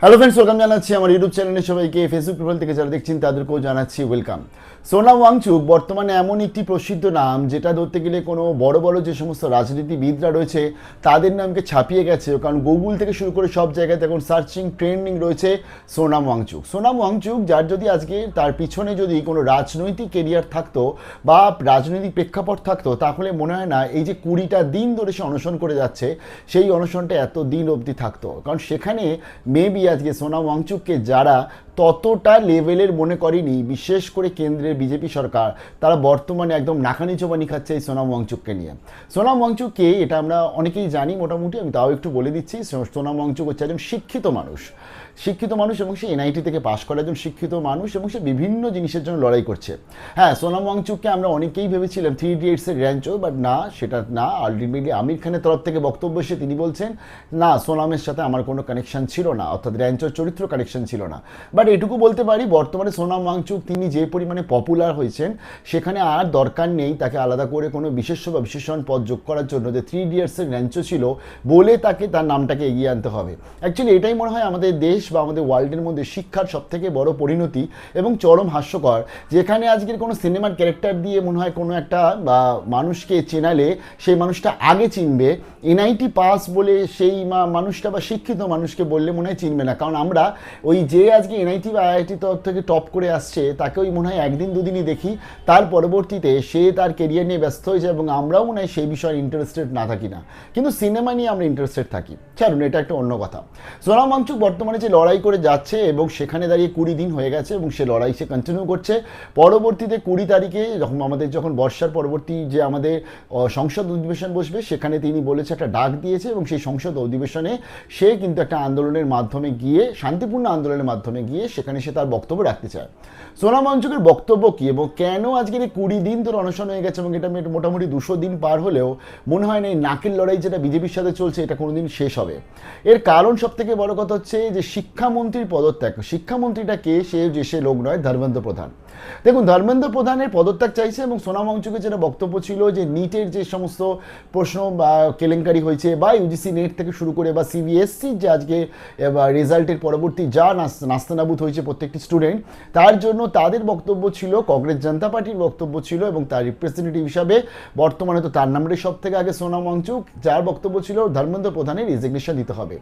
Hello friends, welcome জানাচ্ছি আমার YouTube চ্যানেলে সবাইকে। ফেসবুক প্রোফাইল থেকে যারা দেখছেন তাদেরকেও জানাচ্ছি ওয়েলকাম। সোনাম ওয়াংচুক বর্তমানে এমন একটি প্রসিদ্ধ নাম যেটা ধরতে গেলে কোনো বড় বড় যে সমস্ত রাজনীতিবিদরা রয়েছে তাদের নামকে ছাপিয়ে গেছে, কারণ গুগল থেকে শুরু করে সব জায়গায় এখন সার্চিং ট্রেন্ডিং রয়েছে সোনাম ওয়াংচুক। সোনাম ওয়াংচুক যার যদি আজকে তার পিছনে যদি কোনো রাজনৈতিক কেরিয়ার থাকতো বা রাজনৈতিক প্রেক্ষাপট থাকতো, তাহলে মনে হয় না এই যে 20টা দিন ধরে সে অনশন করে যাচ্ছে সেই অনশনটা এত দিন অবধি থাকতো। কারণ সেখানে মেবি আজকে সোনাম ওয়াংচুককে যারা ততটা লেভেলের মনে করেনি, বিশেষ করে কেন্দ্রের বিজেপি সরকার, তারা বর্তমানে একদম নাকানি চোবানি খাচ্ছে এই সোনাম ওয়াংচুককে নিয়ে। সোনাম ওয়াংচুককে এটা আমরা অনেকেই জানি মোটামুটি, আমি তাও একটু বলে দিচ্ছি। সোনাম ওয়াংচুক হচ্ছে একজন শিক্ষিত মানুষ এবং সে এনআইটি থেকে পাশ করা একজন শিক্ষিত মানুষ এবং সে বিভিন্ন জিনিসের জন্য লড়াই করছে। হ্যাঁ, সোনাম ওয়াংচুককে আমরা অনেকেই ভেবেছিলাম 3 ইডিয়টসের র্যাঞ্চো, বাট না, সেটা না। আলটিমেটলি আমির খানের তরফ থেকে বক্তব্য এসে তিনি বলছেন না, সোনামের সাথে আমার কোনো কানেকশন ছিল না, অর্থাৎ র্যাঞ্চোর চরিত্র কানেকশন ছিল না। বাট এটুকু বলতে পারি, বর্তমানে সোনাম ওয়াংচুক তিনি যে পরিমাণে পপুলার হয়েছেন সেখানে আর দরকার নেই তাকে আলাদা করে কোনো বিশেষ্য বা বিশেষণ পদ যোগ করার জন্য যে 3 ইডিয়টসের র্যাঞ্চো ছিল বলে তাকে তার নামটাকে এগিয়ে আনতে হবে। অ্যাকচুয়ালি এটাই মনে হয় আমাদের দেশ বা আমাদের ওয়ার্ল্ডের মধ্যে শিক্ষার সবথেকে বড় পরিণতি এবং চরম হাস্যকর, যেখানে আজকের কোনো সিনেমার ক্যারেক্টার দিয়ে মনে হয় কোনো একটা বা মানুষকে চেনালে সেই মানুষটা আগে চিনবে, এনআইটি পাস বলে সেই মানুষটা বা শিক্ষিত মানুষকে বললে মনে হয় চিনবে না। কারণ আমরা ওই যে আজকে এনআইটি বা আইআইটি তরফ থেকে টপ করে আসছে তাকে ওই মনে হয় একদিন দুদিনই দেখি, তার পরবর্তীতে সে তার কেরিয়ার নিয়ে ব্যস্ত হয়ে যায় এবং আমরাও মনে হয় সেই বিষয়ে ইন্টারেস্টেড না থাকি না, কিন্তু সিনেমা নিয়ে আমরা ইন্টারেস্টেড থাকি। ছাড়ুন, এটা একটা অন্য কথা। সোনাম ওয়াংচুক বর্তমানে যে লড়াই করে যাচ্ছে এবং সেখানে দাঁড়িয়ে 20 দিন হয়ে গেছে এবং সে লড়াই সে কন্টিনিউ করছে। পরবর্তীতে 20 তারিখে যখন বর্ষার পরবর্তী যে আমাদের সংসদ অধিবেশন বসবে সেখানে তিনি বলেছে, একটা ডাক দিয়েছে এবং সেই সংসদ অধিবেশনে সে কিন্তু একটা আন্দোলনের মাধ্যমে গিয়ে, শান্তিপূর্ণ আন্দোলনের মাধ্যমে গিয়ে সেখানে সে তার বক্তব্য রাখতে চায়। সোনাম ওয়াংচুকের বক্তব্য কী এবং কেন আজকের এই 20 দিন ধরে অনশন হয়ে গেছে এবং এটা মোটামুটি 200 দিন পার হলেও মনে হয় না এই নাকের লড়াই যেটা বিজেপির সাথে চলছে এটা কোনোদিন শেষ হবে। এর কারণ সব থেকে বড় কথা হচ্ছে যে শিক্ষামন্ত্রীর পদত্যাগ। শিক্ষামন্ত্রীটা কে? সে লোক নয়, ধর্মেন্দ্র প্রধান। দেখুন, ধর্মেন্দ্র প্রধানের পদত্যাগ চাইছে এবং সোনাম ওয়াংচুকের যেটা বক্তব্য ছিল যে নিটের যে সমস্ত প্রশ্ন বা কেলেঙ্কারি হয়েছে বা ইউজিসি নেট থেকে শুরু করে বা সিবিএসসির যে আজকে রেজাল্টের পরবর্তী যা নাস্তানাবুদ হয়েছে প্রত্যেকটি স্টুডেন্ট, তার জন্য তাদের বক্তব্য ছিল, কংগ্রেস জনতা পার্টির বক্তব্য ছিল এবং তার রিপ্রেজেন্টেটিভ হিসাবে বর্তমানে তো তার নামটাই সব থেকে আগে সোনাম ওয়াংচুক, যার বক্তব্য ছিল ধর্মেন্দ্র প্রধানের রেজিগনেশন দিতে হবে।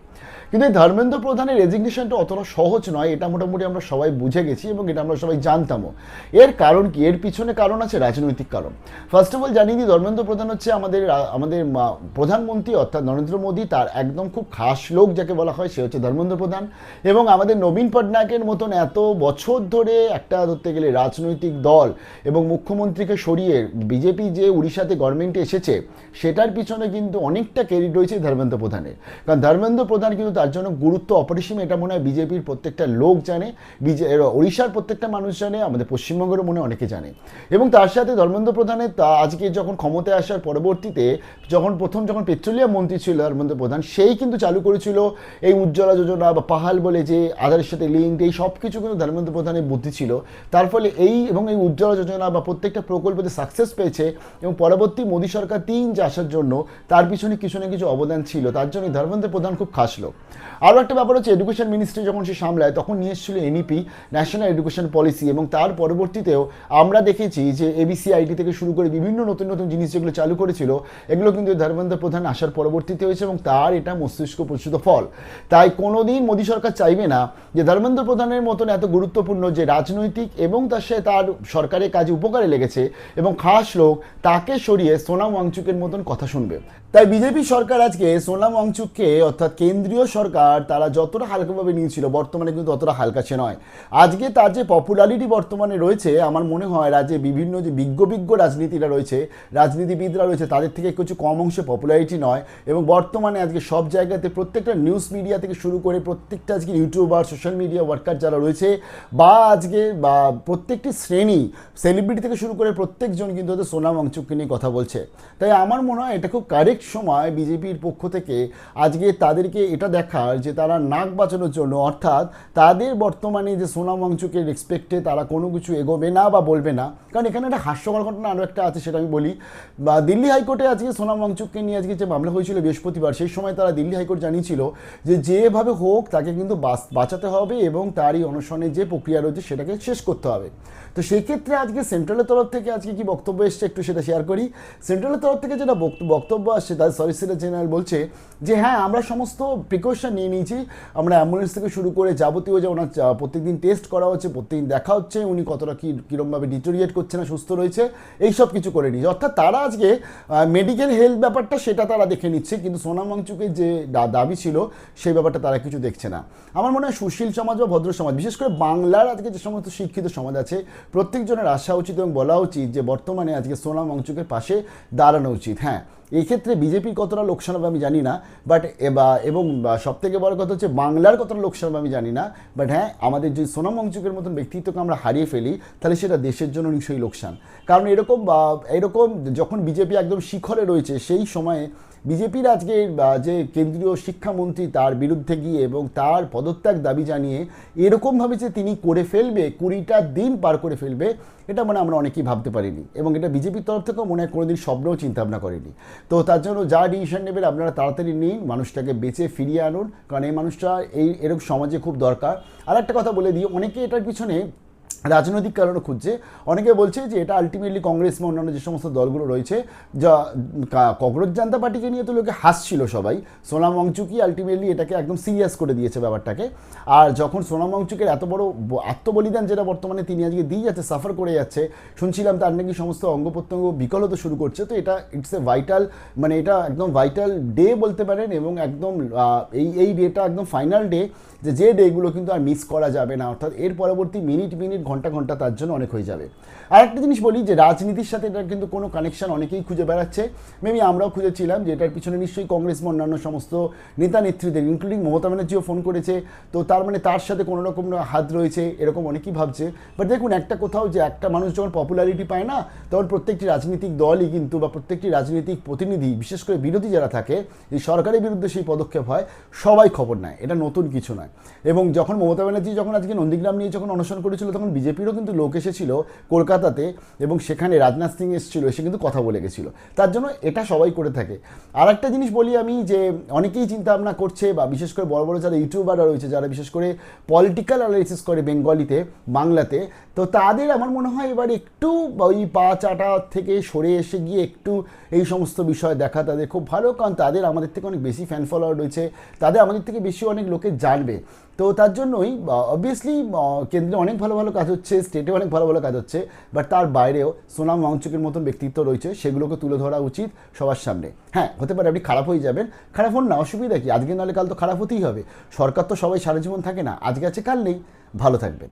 কিন্তু এই ধর্মেন্দ্র প্রধানের রেজিগনেশনটা অতটা সহজ নয়, এটা মোটামুটি আমরা সবাই বুঝে গেছি এবং এটা আমরা সবাই জানতামও। এর কারণ কি? এর পিছনে কারণ আছে রাজনৈতিক কারণ। ফার্স্ট অফ অল জানিয়ে দিই, ধর্মেন্দ্র প্রধান হচ্ছে আমাদের প্রধানমন্ত্রী অর্থাৎ নরেন্দ্র মোদী, তার একদম খুব খাস লোক যাকে বলা হয় সে হচ্ছে ধর্মেন্দ্র প্রধান। এবং আমাদের নবীন পটনায়কের মতন এত বছর ধরে একটা ধরতে গেলে রাজনৈতিক দল এবং মুখ্যমন্ত্রীকে সরিয়ে বিজেপি যে উড়িষ্যাতে গভর্নমেন্টে এসেছে সেটার পিছনে কিন্তু অনেকটা ক্রেডিট রয়েছে ধর্মেন্দ্র প্রধানের। কারণ ধর্মেন্দ্র প্রধান কিন্তু তার জন্য গুরুত্ব অপরিসীম, এটা মনে হয় বিজেপির প্রত্যেকটা লোক জানে, ওড়িশার প্রত্যেকটা মানুষ জানে, আমাদের পশ্চিমবঙ্গেরও মনে অনেকে জানে। এবং তার সাথে ধর্মেন্দ্র প্রধানের আজকে যখন ক্ষমতায় আসার পরবর্তীতে যখন পেট্রোলিয়াম মন্ত্রী ছিল ধর্মেন্দ্র প্রধান, সেই কিন্তু চালু করেছিল এই উজ্জ্বলা যোজনা বা পাহাল বলে যে আধারের সাথে লিঙ্ক, এই সব কিছু কিন্তু ধর্মেন্দ্র প্রধানের বুদ্ধি ছিল। তার ফলে এই উজ্জ্বলা যোজনা বা প্রত্যেকটা প্রকল্পতে সাকসেস পেয়েছে এবং পরবর্তী মোদী সরকার 3 যে আসার জন্য তার পিছনে কিছু না কিছু অবদান ছিল, তার জন্য ধর্মেন্দ্র প্রধান খুব খাস লোক। আরও একটা ব্যাপার হচ্ছে এডুকেশন মিনিস্ট্রি যখন সে সামলায় তখন নিয়ে এসেছিল এনইপি, ন্যাশনাল এডুকেশন পলিসি, এবং তার পরবর্তীতেও আমরা দেখেছি যে এবিসিআইটি থেকে শুরু করে বিভিন্ন নতুন নতুন জিনিস যেগুলো চালু করেছিল এগুলো কিন্তু ধর্মেন্দ্র প্রধান আসার পরবর্তীতে হয়েছে এবং তার এটা মস্তিষ্ক প্রসূত ফল। তাই কোনোদিন মোদী সরকার চাইবে না যে ধর্মেন্দ্র প্রধানের মতন এত গুরুত্বপূর্ণ যে রাজনৈতিক এবং তার সাথে তার সরকারের কাজে উপকারে লেগেছে এবং খাস লোক, তাকে সরিয়ে সোনাম ওয়াংচুকের মতন কথা শুনবে। তাই বিজেপি সরকার আজকে সোনাম ওয়াংচুককে অর্থাৎ কেন্দ্রীয় সরকার তারা যতটা হালকাভাবে নিয়েছিল বর্তমানে কিন্তু অতটা হালকা সে নয়। আজকে তার যে পপুলারিটি বর্তমানে রয়েছে, আমার মনে হয় রাজ্যে বিভিন্ন যে বিজ্ঞ রাজনীতিবিদরা রয়েছে তাদের থেকে কিছু কম অংশে পপুলারিটি নয়। এবং বর্তমানে আজকে সব জায়গাতে প্রত্যেকটা নিউজ মিডিয়া থেকে শুরু করে প্রত্যেকটা আজকে ইউটিউবার, সোশ্যাল মিডিয়া ওয়ার্কার যারা রয়েছে বা আজকে বা প্রত্যেকটি শ্রেণী সেলিব্রিটি থেকে শুরু করে প্রত্যেকজন কিন্তু সোনাম ওয়াংচুককে নিয়ে কথা বলছে। তাই আমার মনে হয় এটা খুব কারেক্ট সময় বিজেপির পক্ষ থেকে আজকে তাদেরকে এটা দেখার যে তারা নাক বাঁচানোর জন্য, অর্থাৎ তাদের বর্তমানে যে সোনাম ওয়াংচুকের রেসপেক্টে তারা কোনো কিছু এগোবে না বা বলবে না, কারণ এখানে একটা হাস্যকর ঘটনা আরও একটা আছে, সেটা আমি বলি। বা দিল্লি হাইকোর্টে আজকে সোনাম ওয়াংচুককে নিয়ে আজকে যে মামলা হয়েছিল বৃহস্পতিবার, সেই সময় তারা দিল্লি হাইকোর্ট জানিয়েছিল যে যেভাবে হোক তাকে কিন্তু বাঁচাতে হবে এবং তারই অনশনের যে প্রক্রিয়া রয়েছে সেটাকে শেষ করতে হবে। তো সেই ক্ষেত্রে আজকে সেন্ট্রালের তরফ থেকে আজকে কি বক্তব্য এসছে একটু সেটা শেয়ার করি। সেন্ট্রালের তরফ থেকে যেটা বক্তব্য আসছে, তার সলিসিটর জেনারেল বলছে যে হ্যাঁ, আমরা সমস্ত প্রিকশন নিয়ে নিয়েছি, আমরা অ্যাম্বুলেন্স থেকে শুরু করে যাবতীয় যে ওনার প্রত্যেকদিন টেস্ট করা হচ্ছে, প্রত্যেকদিন দেখা হচ্ছে উনি কতটা কীরকমভাবে ডিটোরিয়েট করছে না সুস্থ রয়েছে, এইসব কিছু করে নিয়েছে। অর্থাৎ তারা আজকে মেডিকেল হেলথ ব্যাপারটা সেটা তারা দেখে নিচ্ছে, কিন্তু সোনাম ওয়াংচুকের যে দাবি ছিল সেই ব্যাপারটা তারা কিছু দেখছে না। আমার মনে হয় সুশীল সমাজ বা ভদ্র সমাজ, বিশেষ করে বাংলার আজকে যে সমস্ত শিক্ষিত সমাজ আছে, প্রত্যেকজনের আসা উচিত এবং বলা উচিত যে বর্তমানে আজকে সোনাম ওয়াংচুকের পাশে দাঁড়ানো উচিত। হ্যাঁ, এই ক্ষেত্রে বিজেপির কতটা লোকসান হবে আমি জানি না, বাট এবং সব থেকে বড় কথা হচ্ছে বাংলার কতটা লোকসান হবে আমি জানি না, বাট হ্যাঁ, আমাদের যদি সোনাম ওয়াংচুকের মতন ব্যক্তিত্বকে আমরা হারিয়ে ফেলি তাহলে সেটা দেশের জন্য নিশ্চয়ই লোকসান। কারণ এরকম যখন বিজেপি একদম শিখরে রয়েছে সেই সময়ে বিজেপির আজকে যে কেন্দ্রীয় শিক্ষামন্ত্রী তার বিরুদ্ধে গিয়ে এবং তার পদত্যাগ দাবি জানিয়ে এরকমভাবে যে তিনি করে ফেলবে, 20টা দিন পার করে ফেলবে, এটা মানে আমরা অনেকেই ভাবতে পারিনি, এবং এটা বিজেপির তরফ থেকেও মনে হয় কোনোদিন স্বপ্নেও চিন্তাভাবনা করেনি। তো তার জন্য যা ডিসিশন নেবেন আপনারা তাড়াতাড়ি নিন, মানুষটাকে বেঁচে ফিরিয়ে আনুন, কারণ এই মানুষটা এরকম সমাজে খুব দরকার। আর একটা কথা বলে দিই, অনেকে এটার পিছনে রাজনৈতিক কারণও খুঁজছে। অনেকে বলছে যে এটা আলটিমেটলি কংগ্রেস বা অন্যান্য যে সমস্ত দলগুলো রয়েছে, যা ককরোচ জনতা পার্টিকে নিয়ে তো লোকে হাসছিল সবাই, সোনাম ওয়াংচুকই আলটিমেটলি এটাকে একদম সিরিয়াস করে দিয়েছে ব্যাপারটাকে। আর যখন সোনাম ওয়াংচুকের এত বড় আত্মবলিদান যেটা বর্তমানে তিনি আজকে দিয়ে যাচ্ছে, সাফার করে যাচ্ছে, শুনছিলাম তার নাকি সমস্ত অঙ্গ প্রত্যঙ্গ বিকল হতে শুরু করছে, তো এটা ইটস এ ভাইটাল, মানে এটা একদম ভাইটাল ডে বলতে পারেন, এবং একদম এই ডেটা একদম ফাইনাল ডে, যে ডেগুলো কিন্তু আর মিস করা যাবে না, অর্থাৎ এর পরবর্তী মিনিট ঘন্টা তার জন্য অনেক হয়ে যাবে। আর একটা জিনিস বলি যে রাজনীতির সাথে এটার কিন্তু কোনো কানেকশন অনেকেই খুঁজে বেড়াচ্ছে, মেবি আমরাও খুঁজেছিলাম যে এটার পিছনে নিশ্চয়ই কংগ্রেস বা অন্যান্য সমস্ত নেতা নেত্রীদের, ইনক্লুডিং মমতা ব্যানার্জিও ফোন করেছে, তো তার মানে তার সাথে কোনো রকম হাত রয়েছে এরকম অনেকেই ভাবছে। বাট দেখুন, একটা কোথাও যে একটা মানুষ যখন পপুলারিটি পায় না, তখন প্রত্যেকটি রাজনৈতিক দলই কিন্তু বা প্রত্যেকটি রাজনৈতিক প্রতিনিধি, বিশেষ করে বিরোধী যারা থাকে, এই সরকারের বিরুদ্ধে সেই পদক্ষেপ হয়, সবাই খবর নেয়, এটা নতুন কিছু নয়। এবং যখন মমতা ব্যানার্জি যখন আজকে নন্দীগ্রাম নিয়ে যখন অনশন করেছিল, তখন বিজেপিরও কিন্তু লোক এসেছিল কলকাতাতে, এবং সেখানে রাজনাথ সিং এসেছিল, এসে কিন্তু কথা বলে গেছিলো। তার জন্য এটা সবাই করে থাকে। আর একটা জিনিস বলি আমি, যে অনেকেই চিন্তা ভাবনা করছে, বা বিশেষ করে বড় বড় যারা ইউটিউবাররা রয়েছে, যারা বিশেষ করে পলিটিক্যাল অ্যানালিসিস করে বেঙ্গলিতে, বাংলাতে, তো তাদের আমার মনে হয় এবার একটু ওই পা চাটা থেকে সরে এসে গিয়ে একটু এই সমস্ত বিষয় দেখা তাদের খুব ভালো, কারণ তাদের আমাদের থেকে অনেক বেশি ফ্যান ফলোয়ার রয়েছে, তাদের আমাদের থেকে বেশি অনেক লোকে জানবে। তো তার জন্যই অবভিয়াসলি কেন্দ্রে অনেক ভালো ভালো কাজ হচ্ছে, স্টেটে অনেক ভালো ভালো কাজ হচ্ছে, বাট তার বাইরেও সোনাম ওয়াংচুকের মতন ব্যক্তিত্ব রয়েছে, সেগুলোকে তুলে ধরা উচিত সবার সামনে। হ্যাঁ, হতে পারে আপনি খারাপ হয়ে যাবেন, খারাপ হন না, অসুবিধা কি, আজকে নাহলে কাল তো খারাপ হতেই হবে। সরকার তো সবাই সারা জীবন থাকে না, আজকে আছে কাল নেই। ভালো থাকবেন।